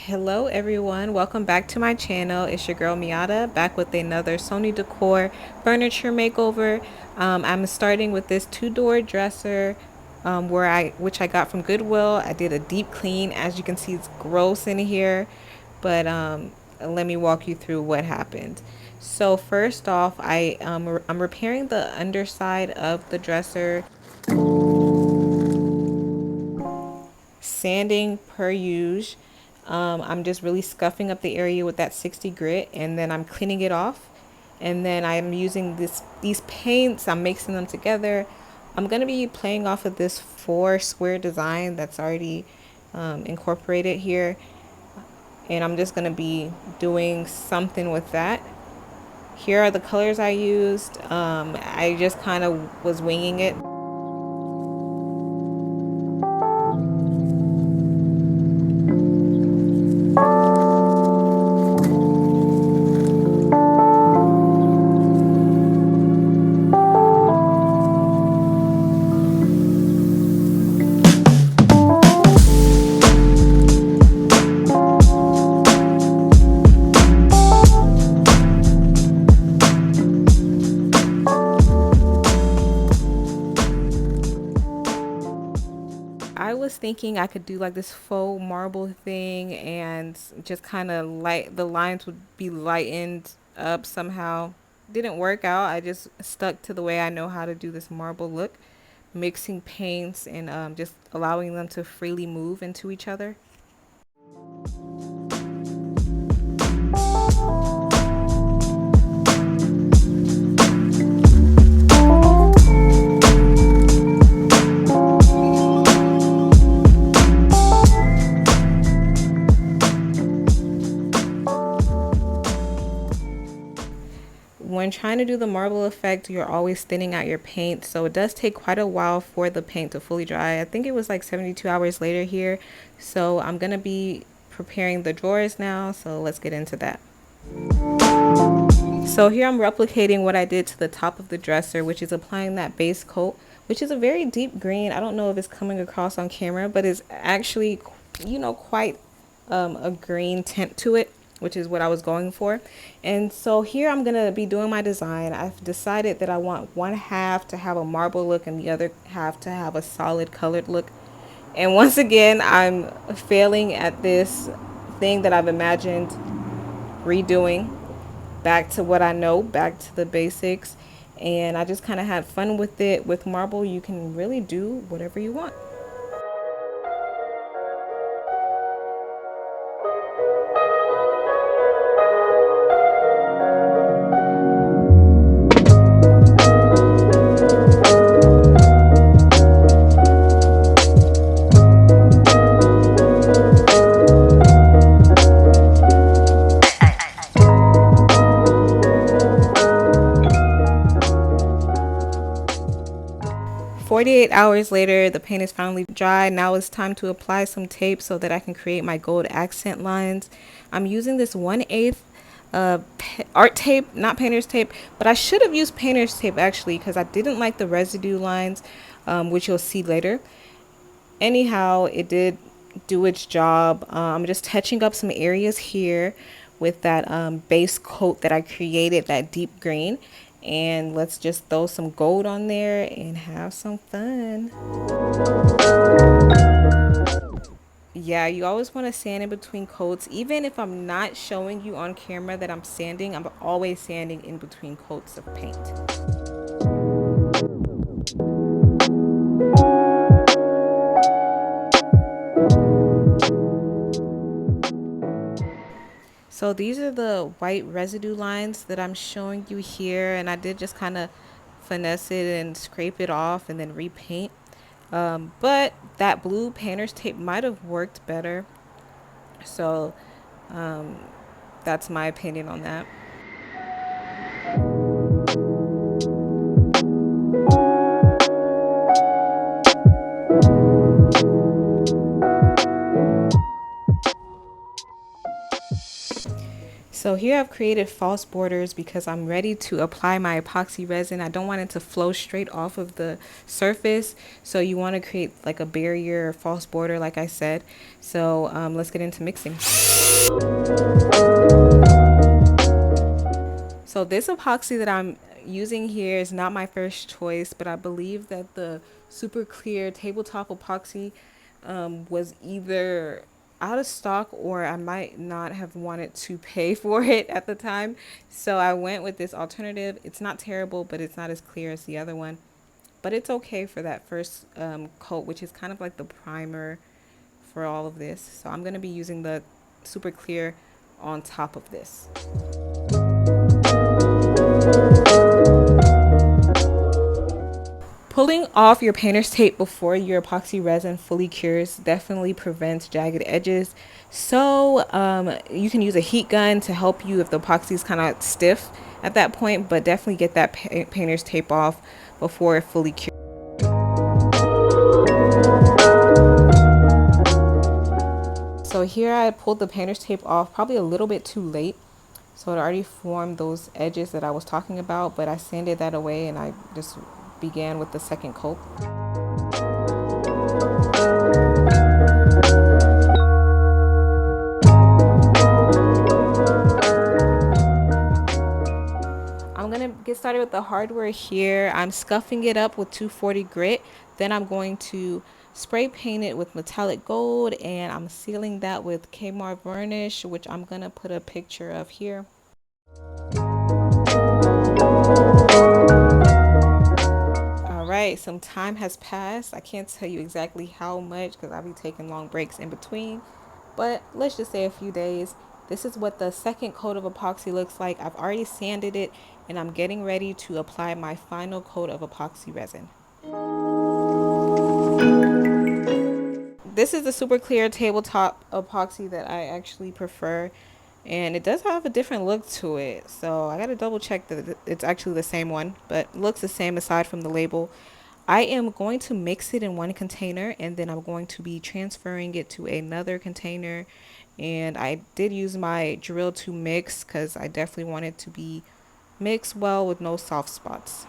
Hello everyone, welcome back to my channel. It's your girl Miata back with another soniidecor furniture makeover. I'm starting with this two-door dresser which I got from Goodwill. I did a deep clean. As you can see, it's gross in here, but let me walk you through what happened. So first off, I'm repairing the underside of the dresser, sanding per usual. I'm just really scuffing up the area with that 60 grit, and then I'm cleaning it off. And then I'm using these paints, I'm mixing them together. I'm going to be playing off of this 4 square design that's already incorporated here. And I'm just going to be doing something with that. Here are the colors I used. I just kind of was winging it. I was thinking I could do like this faux marble thing and just kind of light the lines would be lightened up somehow. Didn't work out. I just stuck to the way I know how to do this marble look, mixing paints and just allowing them to freely move into each other. When trying to do the marble effect, you're always thinning out your paint, so it does take quite a while for the paint to fully dry. I think it was like 72 hours later here. So I'm gonna be preparing the drawers now, so let's get into that. So here I'm replicating what I did to the top of the dresser, which is applying that base coat, which is a very deep green. I don't know if it's coming across on camera, but it's actually, quite a green tint to it, which is what I was going for. And so here I'm going to be doing my design. I've decided that I want one half to have a marble look and the other half to have a solid colored look. And once again, I'm failing at this thing that I've imagined redoing back to what I know, back to the basics. And I just kind of had fun with it. With marble, you can really do whatever you want. 48 hours later, the paint is finally dry. Now it's time to apply some tape so that I can create my gold accent lines. I'm using this 1/8 art tape, not painter's tape, but I should have used painter's tape actually because I didn't like the residue lines, which you'll see later. Anyhow, it did do its job. I'm just touching up some areas here with that base coat that I created, that deep green. And let's just throw some gold on there and have some fun. Yeah, you always want to sand in between coats. Even if I'm not showing you on camera that I'm sanding, I'm always sanding in between coats of paint. So these are the white residue lines that I'm showing you here, and I did just kind of finesse it and scrape it off and then repaint. But that blue painter's tape might have worked better. So that's my opinion on that. So here I've created false borders because I'm ready to apply my epoxy resin. I don't want it to flow straight off of the surface. So you want to create like a barrier or false border, like I said. So let's get into mixing. So this epoxy that I'm using here is not my first choice, but I believe that the super clear tabletop epoxy was either out of stock or I might not have wanted to pay for it at the time. So I went with this alternative. It's not terrible, but it's not as clear as the other one. But it's okay for that first coat, which is kind of like the primer for all of this. So I'm going to be using the super clear on top of this. Pulling off your painter's tape before your epoxy resin fully cures definitely prevents jagged edges. So you can use a heat gun to help you if the epoxy is kind of stiff at that point, but definitely get that painter's tape off before it fully cures. So here I pulled the painter's tape off probably a little bit too late. So it already formed those edges that I was talking about, but I sanded that away and I just began with the second coat. I'm gonna get started with the hardware here. I'm scuffing it up with 240 grit. Then I'm going to spray paint it with metallic gold and I'm sealing that with Kmart varnish, which I'm gonna put a picture of here. Alright, some time has passed. I can't tell you exactly how much because I'll be taking long breaks in between, but let's just say a few days. This is what the second coat of epoxy looks like. I've already sanded it and I'm getting ready to apply my final coat of epoxy resin. This is the super clear tabletop epoxy that I actually prefer, and it does have a different look to it, so I gotta double check that it's actually the same one, but it looks the same aside from the label. I am going to mix it in one container and then I'm going to be transferring it to another container, and I did use my drill to mix because I definitely want it to be mixed well with no soft spots.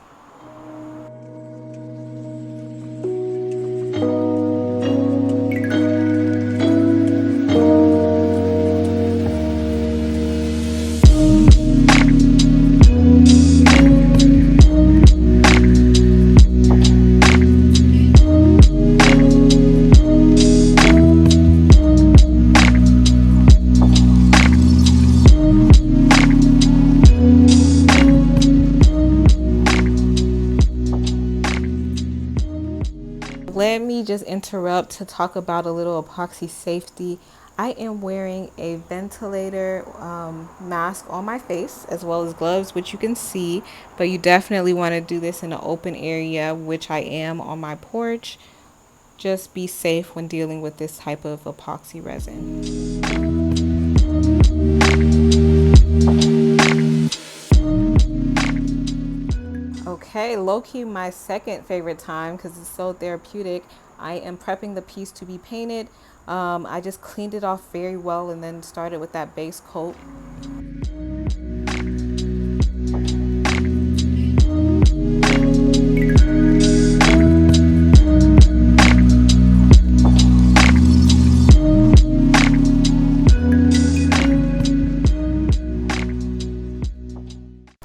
Let me just interrupt to talk about a little epoxy safety. I am wearing a ventilator mask on my face as well as gloves, which you can see, but you definitely want to do this in an open area, which I am on my porch. Just be safe when dealing with this type of epoxy resin. Okay, low-key my second favorite time because it's so therapeutic. I am prepping the piece to be painted. I just cleaned it off very well and then started with that base coat.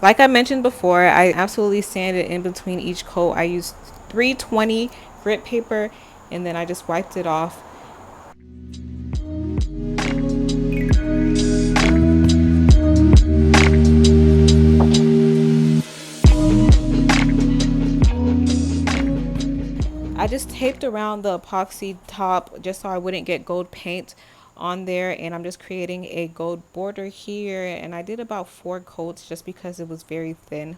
Like I mentioned before, I absolutely sanded in between each coat. I used 320 grit paper and then I just wiped it off. I just taped around the epoxy top just so I wouldn't get gold paint on there, and I'm just creating a gold border here, and I did about 4 coats just because it was very thin.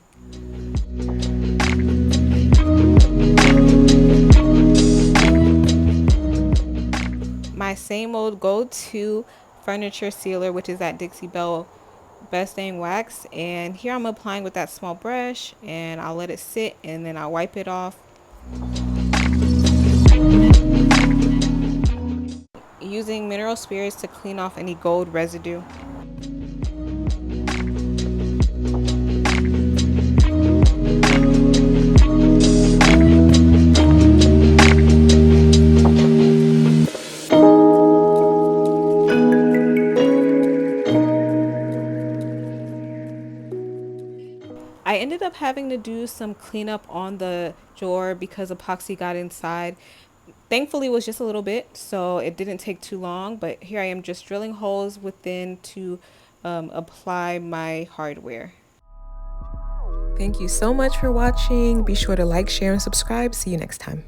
My same old go-to furniture sealer, which is that Dixie Belle Best Dang Wax, and here I'm applying with that small brush and I'll let it sit and then I'll wipe it off. Using mineral spirits to clean off any gold residue. ended up having to do some cleanup on the drawer because epoxy got inside. Thankfully, it was just a little bit, so it didn't take too long. But here I am just drilling holes within to apply my hardware. Thank you so much for watching. Be sure to like, share, and subscribe. See you next time.